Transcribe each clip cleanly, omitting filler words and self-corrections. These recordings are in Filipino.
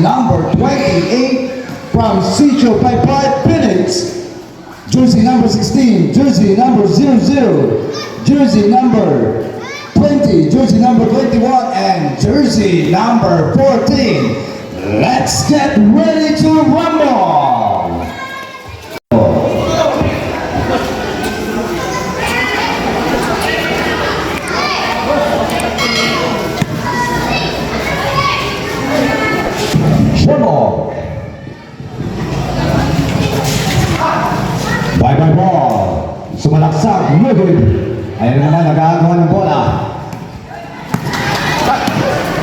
Number 28 from Sitio by 5 minutes. Jersey number 16, jersey number 00, jersey number 20, jersey number 21, and jersey number 14. Let's get ready to rumble! Rumble! Bye-bye ball! Sumalaksak, Nugid! Ayan naman, nag-aagawa ng bola.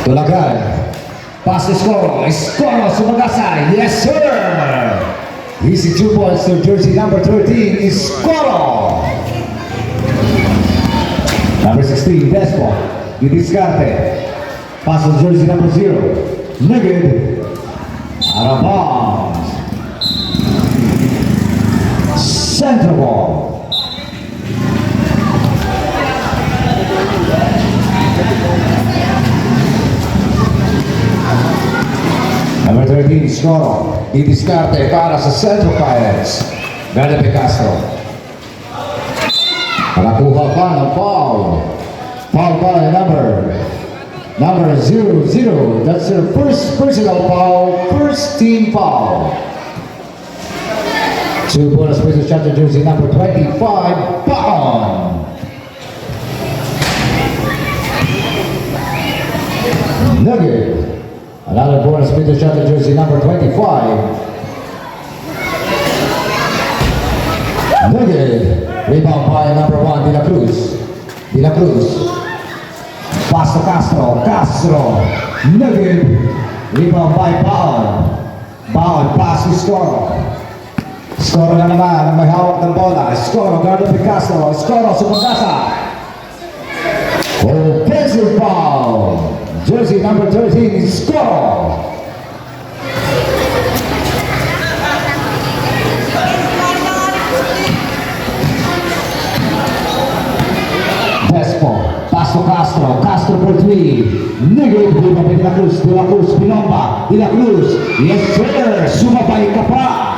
Tulagan. Pass to score. Score, Sumagasa. Yes, sir! Easy 2 points to jersey number 13 is Scoro. Number 16, Despo. Didiscarte. Pass to jersey number 0. Nugid. Out of bounds. Center ball. Number 13, Scoro. Didiscarte para sa Central Pirates. Ganape Castro. Nakakuha pa ng foul. Foul by number 00. That's their first personal foul, first team foul. 2 bonus points shot to jersey number 25, Baon. Nugget. Another bonus points shot to jersey number 25. Nugget. Rebound by number 1, De La Cruz. Pass to Castro. Nugget. Rebound by Baon. Pass to Scoro. Scoro na naman ang may hawak ng bola. Scoro, Ganape Castro. Scoro, Sumagasa. Offensive foul. Jersey number 13 is Scoro. Despo. Pass to Castro for 3. Nugget. Rebound by De La Cruz. Binomba. De La Cruz. Yes, sir. Sumabay ka pa.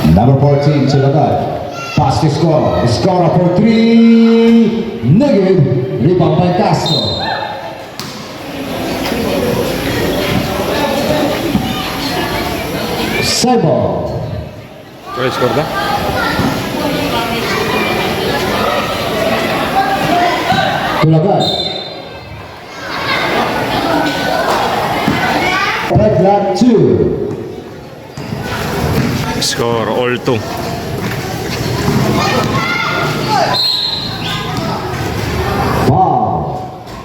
Number 14, Silagan. Pass to Scoro. Scoro for 3. Nugget. Rebound by Castro. Sebo. Qual scorda? Tulagan. Red flag 2. Score all 2.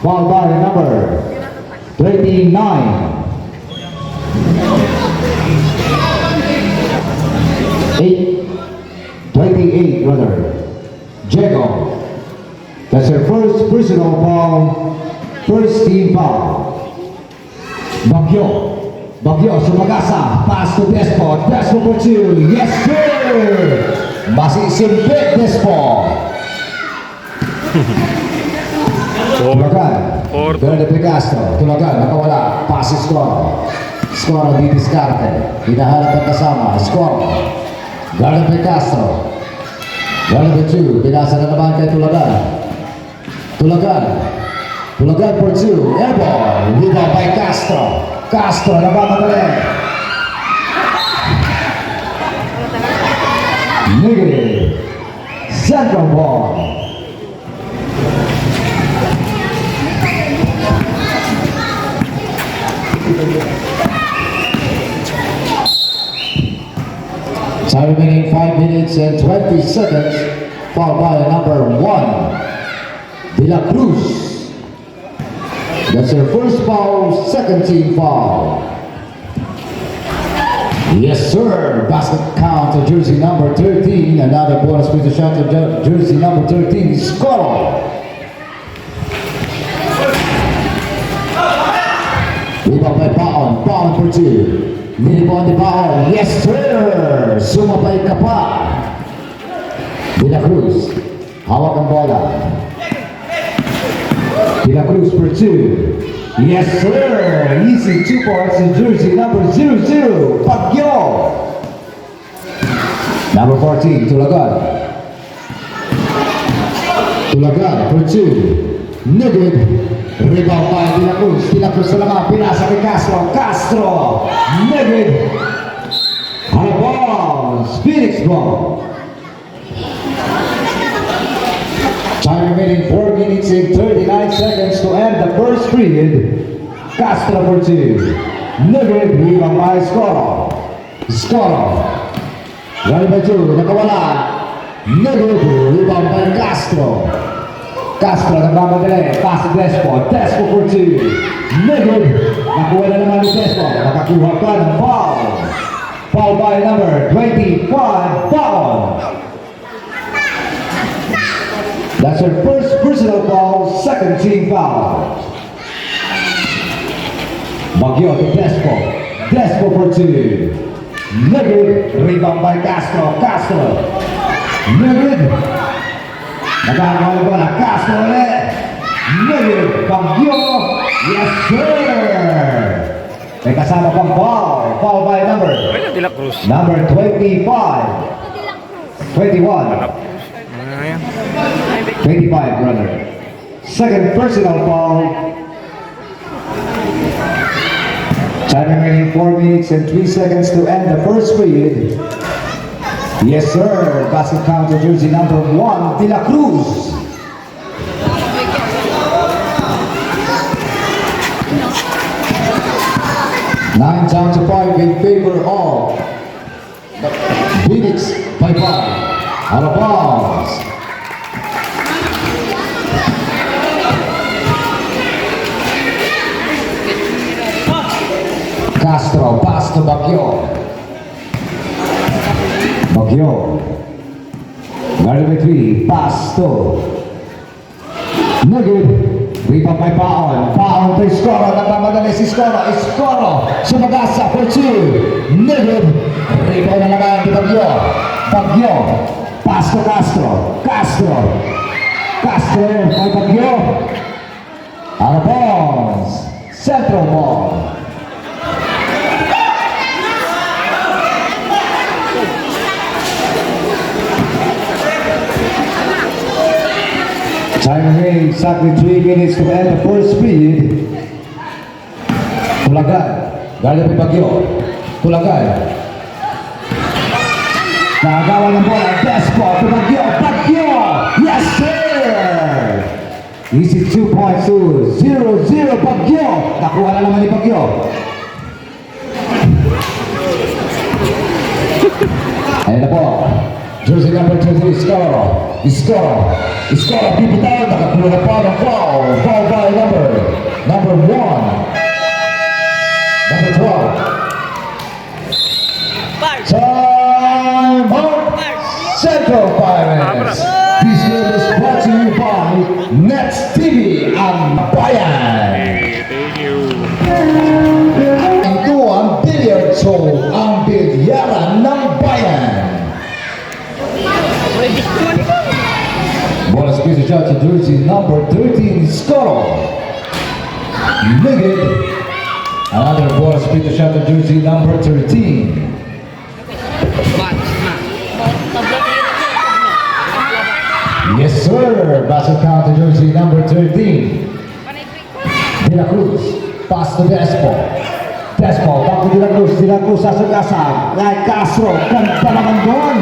Foul by number 29. 28 rather. Jago. That's her first personal foul, first team foul. Bagyo, Sumagasa, pass to Despo for 2, yes sir! Masisimpit Despo. Tulagan, Ganape Castro, Tulagan, nakawala, pass to Scoro, Didiscarte, hinahanap ang kasama, Scoro, Ganape Castro, Ganape 2, pinasa na naman kay Tulagan for 2, airball, rebound by Castro, nagmamadali. Negative. Central ball. Time remaining 5 minutes and 20 seconds. Fouled by number 1, De La Cruz. That's her first foul, second team foul. Yes, sir. Basket count to jersey number 13. Another bonus with the shot to jersey number 13. Scoro. Rebound by Baon for 2. Nilibon ni Baon. Yes, sir. Sumabay ka pa. De La Cruz. Hawak ang bola. De La Cruz for 2. Yes, sir. Easy 2 points in jersey number 00, Pagyo. Number 14, Tulagan. Tulagan for 2. Negative. Rebound by De La Cruz. De La Cruz sa laman. Pinasa kay Castro. Castro. Negative. On a ball. Phoenix ball. Time remaining 4 minutes and 39 seconds to end the first period. Castro for 2. Negative. Rebound by Scoro. Scoro. Rally by 2. Nakawala. Negative. Rebound by Castro. Castro nagmamadali. Pass to Despo. Despo for 2. Negative. Nakuha na naman ni Despo. Nakakuha pa ng foul. Foul by number 25. Foul. That's her first personal foul. Second team foul. Baguio to Despo. Despo for 2. Negative. Rebound by Castro. Castro. Negative. Nagkakaroon ko na Castro ulit. Negative. Baguio. Yes, sir. May kasama pang foul. Foul by number. Wala, De La Cruz. Number 25. 21. Ayan. 25, brother. Second personal foul. Time remaining 4 minutes and 3 seconds to end the first period. Yes, sir. Basket counter jersey number 1, De La Cruz. Nine down to 5 in favor of Phoenix by 5. Out of bounds. Castro, pass to Baguio. Baguio. Number 3, pass to Negative. Rebound by Paon. Paon to Scoro. Nagmamadali si Scoro. Scoro. Sumagasa for 2. Negative. Rebound na naman ni Baguio. Baguio. Pass to Castro. Castro. Castro by Baguio. Out of bounds. Central ball. Time remaining exactly 3 minutes to end the first period. Tulagan. Galing ni Baguio. Tulagan. Nagawa ng bola. Despo to Baguio. Baguio! Yes, sir! Easy 2 points to 0-0 Baguio. Nakuha na naman ni Baguio. Ayan na po. Jersey number 23, Scoro. Scoro. Scoro, bibitaw. Nakakuha na pa ng foul. Foul by number 1. Number 12. Time out. Central Pirates. This game is brought to you by Nets TV ang Bayan. Thank you. Ito ang billiard show, ang bilyaran ng Bayan. Bola sa piso siya si jersey number 13, Scoro. Negative. Another bola sa piso siya si jersey number 13. Yes, sir. Basket count to jersey number 13. De La Cruz. Pass to Despo. Despo. Back to De La Cruz. De La Cruz sa sugasa. Like Castro. Ganda naman doon.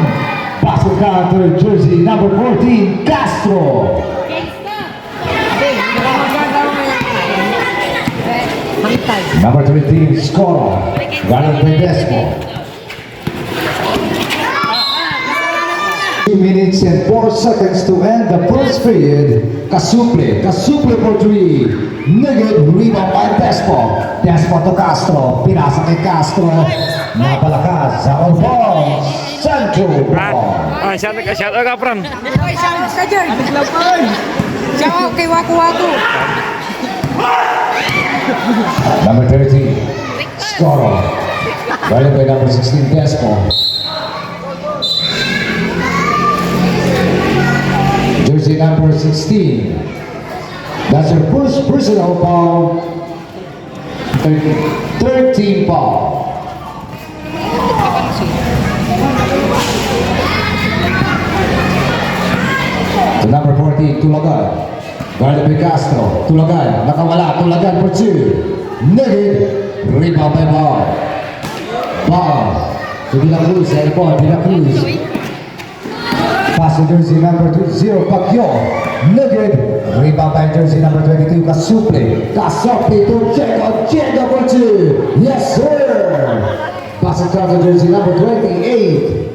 Basket count to jersey number 14. Castro. Number 13. Scoro. Galing by Despo. 2 minutes and 4 seconds to end the first period. Kasuple. Kasuple for 3. Negative. Rebound by Despo. Despo to Castro. Pinasa kay Castro. Napalakas sa on ball. Central ball. Shout out ka, Pran. Ay, shout ka dyan. Shout out kay Waku Waku. Number 13. Scoro. Guarded by number 16. Despo. Jersey number 16. That's your first personal foul. 13 foul. To number 14, Tulagan. Guarded by Castro. Tulagan. Nakawala. Tulagan for 2. Negative. Rebound by Ball. Ball. To De La Cruz. Airborne. De La Cruz. Pass to jersey number 20, Pacquiao. Negative. Rebound by jersey number 22, Casuple. Casuple to Checo. Checo for 2. Yes, sir. Pass it to jersey number 28.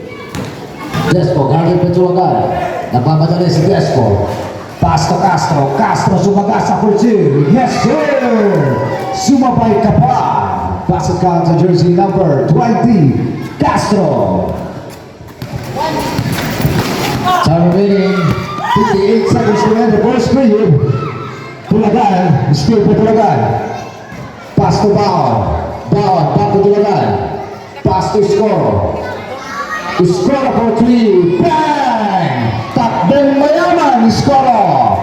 Despo, guarded by Tulagan. Nagmamadali si Despo. Pass to Castro. Castro sumagasa for 2. Yes, sir. Sumabay ka pa. Pass it to jersey number 20. Castro. Time remaining 58 seconds to end the first period. Tulagan, still for Tulagan. Pass to Bawon. Bawon, back to Tulagan. Pass to Score. To Score for 3. Bang! Takbong mayaman, Score.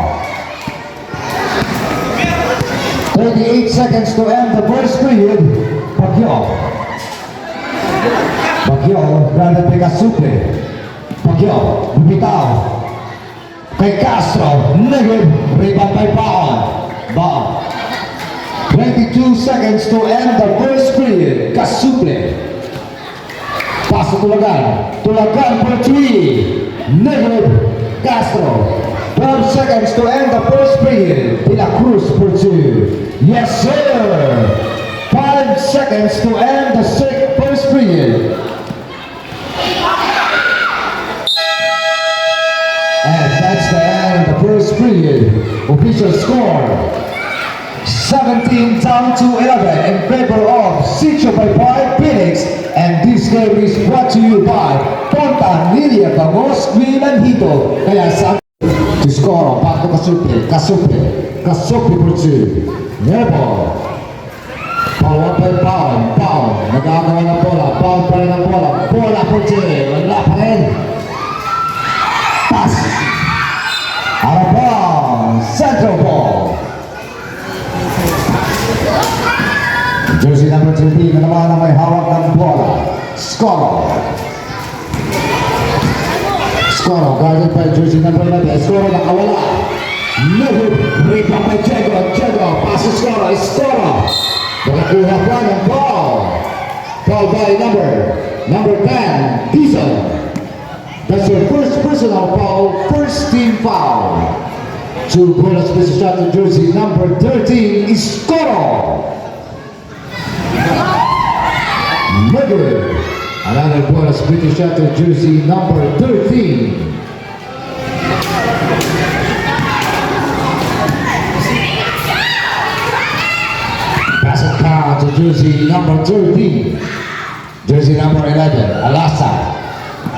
38 seconds to end the first period. Pacquiao. Pacquiao, brother de Casuple. Pacquiao, bumitaw. Kay Castro, negative, rebound by Bawon. Bawon. 22 seconds to end the first period. Casuple. Pass to Tulagan. Tulagan for 3. Negative, Castro. 12 seconds to end the first period. De La Cruz for 2. Yes, sir. 5 seconds to end the first period. And that's the end of the first period. Official score 17 down to 11 in favor of Sitio by Phoenix. And this game is brought to you by Ponta Nilia Bangos Green and Hito. Kaya sa to score back to Casuple for 2. Nebo. Power by Pound. Nagagawa ng bola. Pound pa rin ang bola. Bola for 2. Wala pa rin. Pass. Out of bounds. Central ball. Jersey number 13 na naman ang may hawak ng bola. Scoro. Scoro, guarded by jersey number 11. Scoro nakawala. Negative. Rebound by Diego. Pass to Scoro. Scoro. Nakakuha pa ng ball. Ball by number 10. Diesel. That's your first personal foul, first team foul. 2 bonus pieces shot to jersey number 13 is Scoro. Negative. Another bonus pieces shot to jersey number 13. Pass it down to jersey number 13. Jersey number 11, Alasa.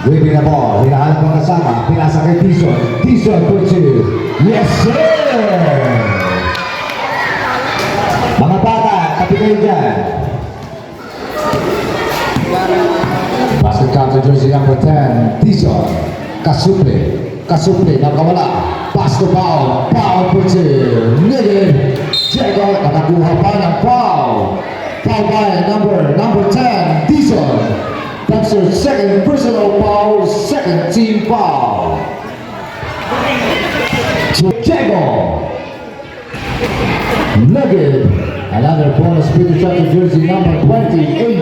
Waving the ball, hinahanap ang kasama, pinasa kay Tison. Tison for 2. Yes, sir! Mga bata, tabi kayo dyan. Basket count to jersey number 10, Tison. Casuple, nakawala. Pass to Pao for 2. Negative. Diego, nakakuha pa ng foul. Foul by number 10, Tison. That's your second personal foul, second team foul. To Diego. Negative. Another bonus free shot to jersey number 28.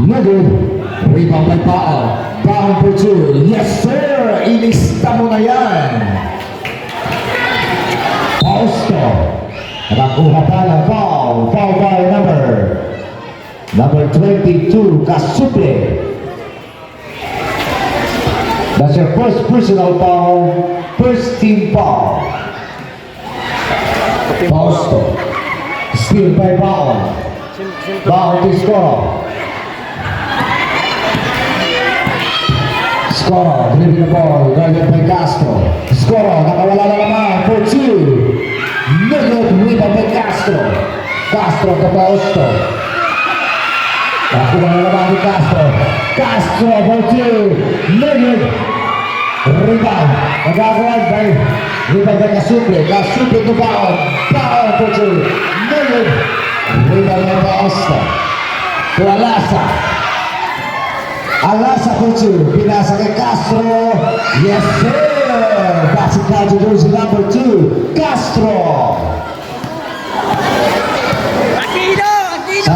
Negative. Rebound by Pao. Pao for 2. Yes, sir. Ilista mo na yan. Fausto. Nakakuha pa ng foul. Foul by number 22, Casuple. That's your first personal foul, first team foul. Fausto. Steal by Bawon. Bawon to score. Scoro, dribbling the ball, guarded by Castro. Scoro, nakawala na naman for 2. Negative rebound by Castro. Castro to Fausto. Nakuha na naman ni Castro. Castro for two. Negative. Rebound. Nagagawan by rebound by Kasuple. Kasuple to Baon. Baon for two. Negative. Rebound by Baosta. To Alasa. Alasa for two. Pinasa kay Castro. Yes sir. Passing down to jersey number 2. Castro.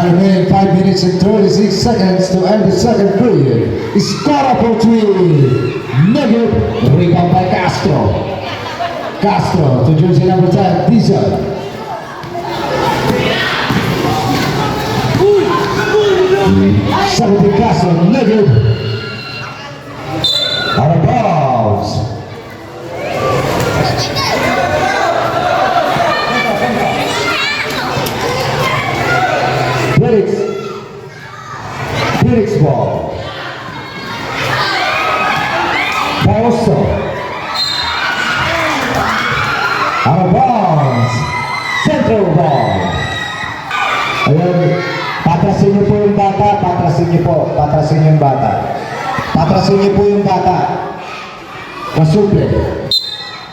Remaining 5 minutes and 36 seconds to end the second period. Score for 3. Negative. Rebound by Castro. Castro to jersey number 10. Diesel. Seventeen Castro. Negative. Out of bounds. Felix ball. Pausto. Out of bounds. Central ball. Ayun. Patrasin niyo po yung bata. Patrasin niyo po. Patrasin niyo yung bata. Patrasin niyo po yung bata. Kasuple.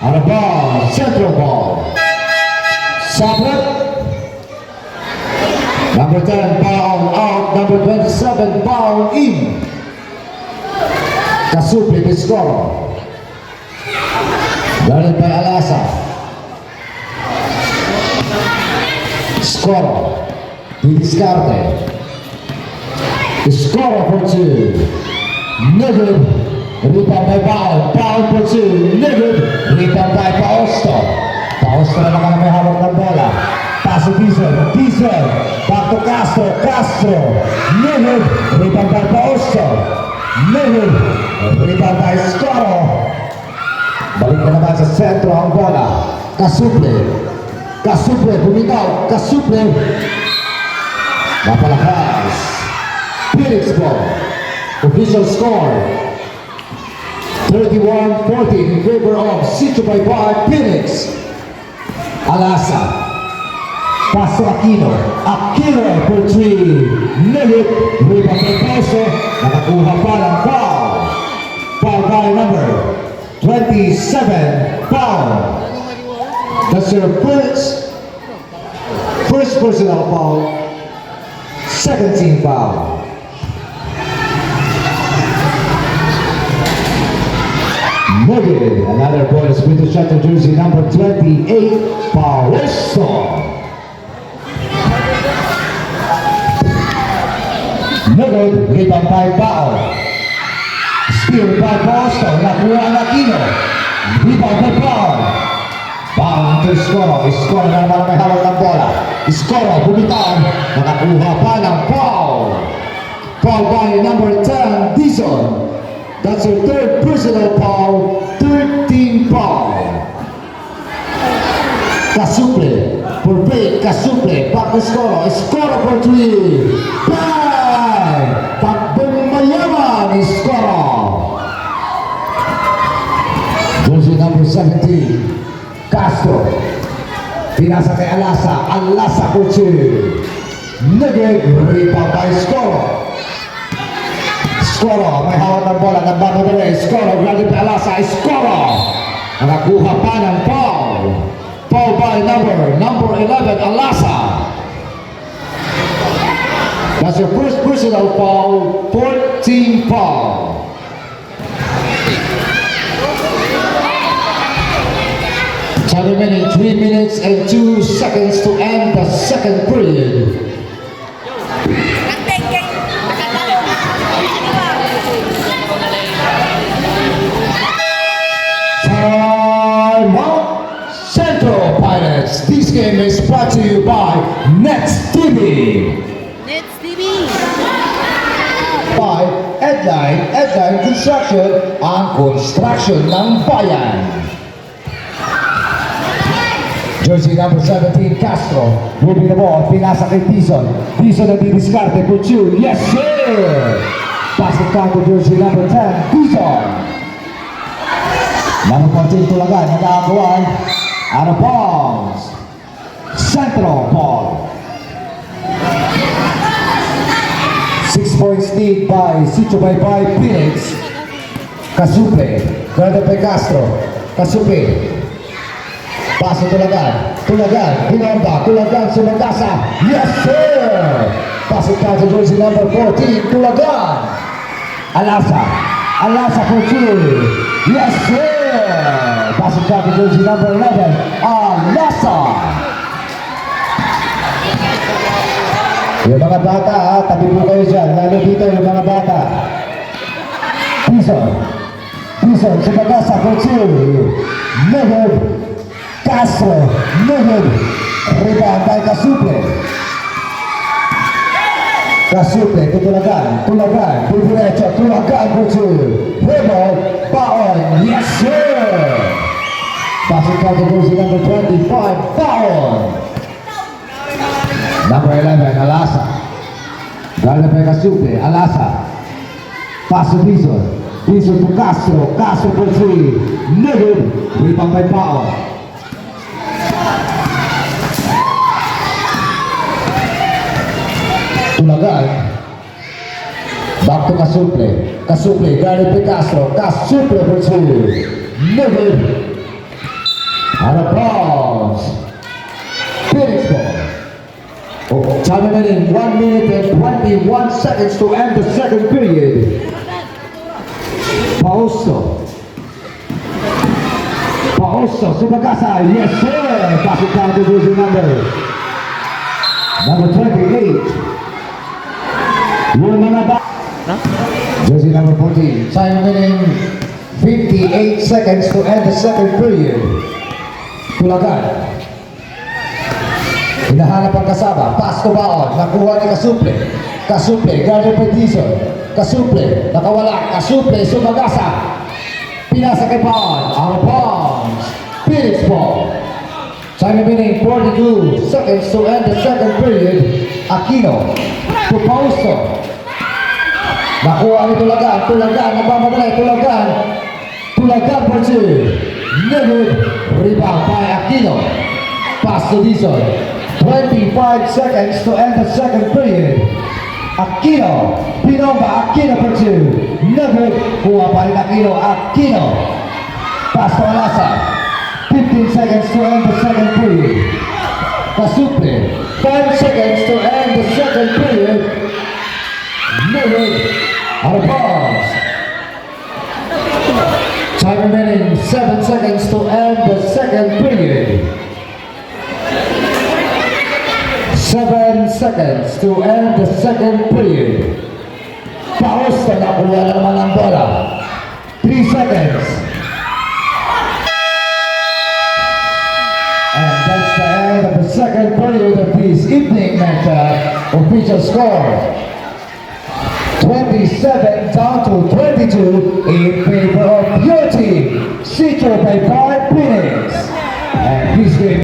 Out of bounds. Central ball. Sabret. Number 10, foul out. Number 27, foul in. Kasuple, the scorer. Guarded by Alasa. Scorer. Di Discarte. The scorer for 2. Negative. Rebound by Baon. Baon for 2. Negative. Rebound by Pausto. Pausto na naman may hawak ng bola. Pass to Diesel. Diesel. Back to Castro. Castro. Negative. Rebound by Pausto. Negative. Rebound by Scoro. Balik na naman sa sentro ang bola. Kasuple. Kasuple. Bumitaw. Kasuple. Napalakas. Felix ball. Official score. 31-14 in favor of Sitio Baybay Phoenix. Alasa. Pass to Aquino. Aquino for 3. Negative. Rebound by Pausto. Nakakuha pa ng foul. Foul by number 27. Foul. That's your first personal foul. Second team foul. Negative. Another bonus with the shot to jersey number 28. Pausto. Negative. Rebound by Baon. Steal by Pausto. Nakuha ang Aquino. Rebound by Baon. Baon to Scoro. Scoro na naman may hawak ng bola. Scoro bumitaw. Nakakuha pa ng foul. Foul by number 10, Dizon. That's your third personal foul. 13 foul. Kasuple. For break. Kasuple. Back to Scoro. Scoro for 3. Bang! Takbong mayaman. Scoro. Jersey number 17. Castro. Pinasa kay Alasa. Alasa for 2. Negative. Rebound by Scoro. Scoro. May hawak ng bola. Nagbago na rin. Scoro. Granted by Alasa. Scoro. Nakakuha pa ng foul. Foul by number 11. Alasa. That's your first personal foul. 14 foul. Time remaining 3 minutes and 2 seconds to end the second period. Time out. Central Pirates. This game is brought to you by Nets TV. Let's TV. By Edline Construction, ang construction ng bayan. Jersey number 17, Castro. Moving the ball, pinasa kay Dizon. Dizon na didiskarte for 2. Yes, sir! Pass it down to jersey number 10, Dizon. Nanupansin tulagan, nag-aagawan. Out of bounds. Central ball. 6 points lead by Sitio Baybay Phoenix. Casuple, guarded by Castro. Casuple. Paso Tulagan. Tulagan, Binamba, Tulagan, Sumagasa. Yes, sir! Paso down to jersey number 14, Tulagan. Alasa. Alasa for two. Yes, sir! Paso down to jersey number 11, Alasa. Yung mga bata, tabi po kayo dyan. Lalo dito yung mga bata. Bison. Bison, Sumagasa for two. Neged. Castro, Neged, rebound by Casuple. Casuple, Tulagan, Tulagan, Diretso, Tulagan for two. Rebound, Baon, yes sir! Passing down to jersey number 25, Baon. Number 11, Alasa. Guarded by Casuple, Alasa. Pass to Bison. Bison to Castro, Castro for three. Neged, rebound by Baon. Tulagan. Back to Casuple. Casuple, guarded by Castro. Casuple for two. Neged. Out of bounds. Phoenix ball. Oh, time remaining 1 minute and 21 seconds to end the second period. Pauso. Pauso, Sumagasa, yes sir. Pass it down to jersey number 28. Yung mga ba? Jersey number 14. Time remaining 58 seconds to end the second period. Tulagan. Hinahanap ang kasama. Pass to Baon. Nakuha ni Casuple. Casuple. Guarded by Dizon. Casuple. Nakawala. Casuple. Sumagasa. Pinasa kay Baon. Out of bounds. Phoenix ball. Time remaining 42 seconds to end the second period. Aquino. To Pausto. Nakuha ni Tulagan. Tulagan. Nagmamadali. Tulagan. Tulagan for two. Neged. Rebound by Aquino. Pass to Dizon. 25 seconds to end the second period. Aquino. Pinomba. Aquino for two. Neged. Kuha pa rin Aquino. Aquino. Pass to Alasa. 15 seconds to end the second period. Casuple. 10 seconds to end the second period. Neged. Out of bounds. Time remaining 7 seconds to end the second period. 7 seconds to end the second period. Pausto na kuha na naman ang bola. 3 seconds. And that's the end of the second period of this evening matchup. Official score 27 down to 22 in favor of your team. Sitio Baybay Phoenix. And this game